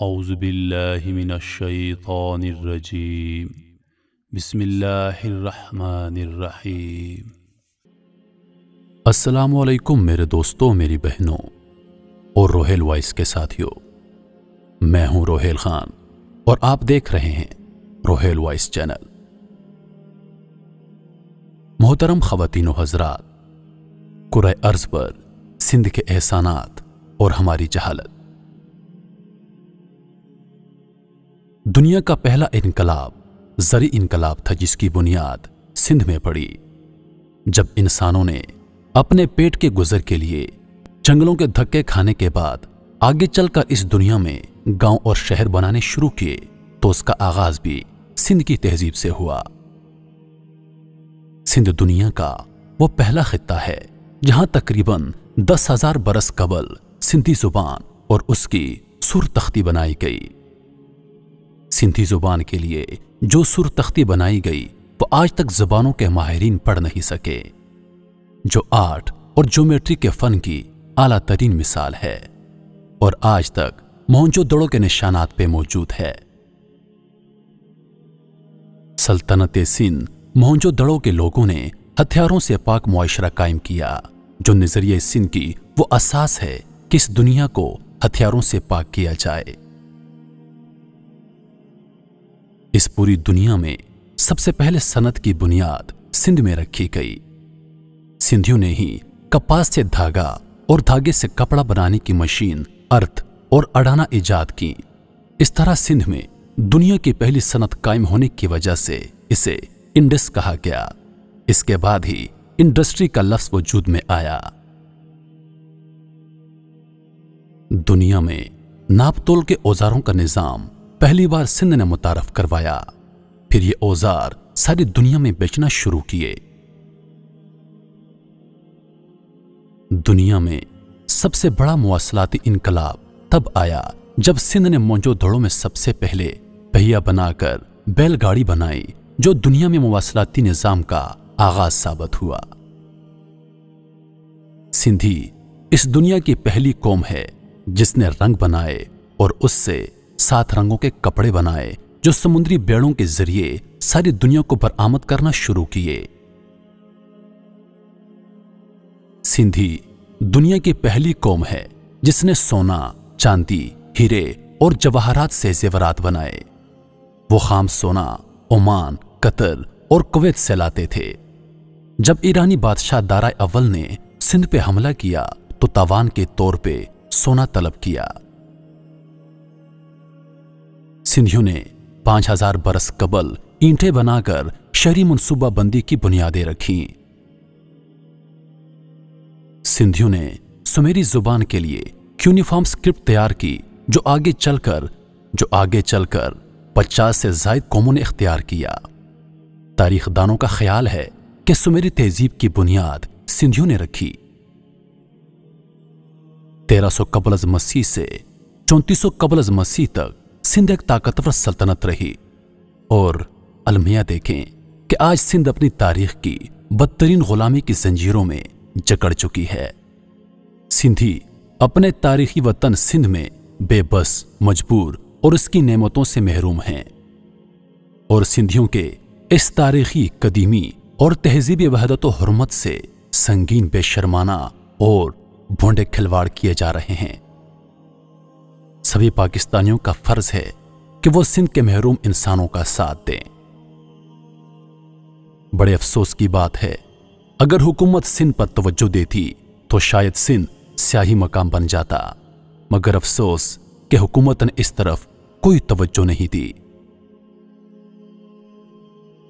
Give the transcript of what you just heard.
اعوذ باللہ من الشیطان الرجیم بسم اللہ الرحمن الرحیم۔ السلام علیکم میرے دوستوں، میری بہنوں اور روہیل وائس کے ساتھیوں۔ میں ہوں روہیل خان اور آپ دیکھ رہے ہیں روہیل وائس چینل۔ محترم خواتین و حضرات، کرۂ ارض پر سندھ کے احسانات اور ہماری جہالت۔ دنیا کا پہلا انقلاب زرعی انقلاب تھا، جس کی بنیاد سندھ میں پڑی، جب انسانوں نے اپنے پیٹ کے گزر کے لیے جنگلوں کے دھکے کھانے کے بعد آگے چل کر اس دنیا میں گاؤں اور شہر بنانے شروع کیے، تو اس کا آغاز بھی سندھ کی تہذیب سے ہوا۔ سندھ دنیا کا وہ پہلا خطہ ہے جہاں تقریباً 10,000 برس قبل سندھی زبان اور اس کی سر تختی بنائی گئی۔ سندھی زبان کے لیے جو سر تختی بنائی گئی وہ آج تک زبانوں کے ماہرین پڑھ نہیں سکے، جو آرٹ اور جیومیٹری کے فن کی اعلیٰ ترین مثال ہے اور آج تک موہنجو دڑو کے نشانات پہ موجود ہے۔ سلطنت سندھ موہنجو دڑو کے لوگوں نے ہتھیاروں سے پاک معاشرہ قائم کیا، جو نظریہ سندھ کی وہ اساس ہے کہ اس دنیا کو ہتھیاروں سے پاک کیا جائے۔ اس پوری دنیا میں سب سے پہلے صنعت کی بنیاد سندھ میں رکھی گئی۔ سندھیوں نے ہی کپاس سے دھاگا اور دھاگے سے کپڑا بنانے کی مشین، ارتھ اور اڑانا ایجاد کی۔ اس طرح سندھ میں دنیا کی پہلی صنعت قائم ہونے کی وجہ سے اسے انڈس کہا گیا۔ اس کے بعد ہی انڈسٹری کا لفظ وجود میں آیا۔ دنیا میں ناپ تول کے اوزاروں کا نظام پہلی بار سندھ نے متعارف کروایا، پھر یہ اوزار ساری دنیا میں بیچنا شروع کیے۔ دنیا میں سب سے بڑا مواصلاتی انقلاب تب آیا جب سندھ نے موہنجو دڑو میں سب سے پہلے پہیا بنا کر بیل گاڑی بنائی، جو دنیا میں مواصلاتی نظام کا آغاز ثابت ہوا۔ سندھی اس دنیا کی پہلی قوم ہے جس نے رنگ بنائے اور اس سے 7 رنگوں کے کپڑے بنائے، جو سمندری بیڑوں کے ذریعے ساری دنیا کو برآمد کرنا شروع کیے۔ سندھی دنیا کی پہلی قوم ہے جس نے سونا، چاندی، ہیرے اور جواہرات سے زیورات بنائے۔ وہ خام سونا عمان، قطر اور کویت سے لاتے تھے۔ جب ایرانی بادشاہ دارا اول نے سندھ پہ حملہ کیا تو تاوان کے طور پہ سونا طلب کیا۔ سندھیوں نے 5,000 برس قبل اینٹیں بنا کر شہری منصوبہ بندی کی بنیادیں رکھیں۔ سندھیوں نے سمیری زبان کے لیے کیونیفارم اسکرپٹ تیار کی، جو آگے چل کر 50 سے زائد قوموں نے اختیار کیا۔ تاریخ دانوں کا خیال ہے کہ سمیری تہذیب کی بنیاد سندھیوں نے رکھی۔ 1300 قبل از مسیح سے 3400 قبل از مسیح تک سندھ ایک طاقتور سلطنت رہی، اور المیہ دیکھیں کہ آج سندھ اپنی تاریخ کی بدترین غلامی کی زنجیروں میں جکڑ چکی ہے۔ سندھی اپنے تاریخی وطن سندھ میں بے بس، مجبور اور اس کی نعمتوں سے محروم ہیں، اور سندھیوں کے اس تاریخی قدیمی اور تہذیبی وحدت و حرمت سے سنگین بے شرمانہ اور بھونڈے کھلواڑ کیے جا رہے ہیں۔ سبھی پاکستانیوں کا فرض ہے کہ وہ سندھ کے محروم انسانوں کا ساتھ دیں۔ بڑے افسوس کی بات ہے، اگر حکومت سندھ پر توجہ دیتی تو شاید سندھ سیاہی مقام بن جاتا، مگر افسوس کہ حکومت نے اس طرف کوئی توجہ نہیں دی۔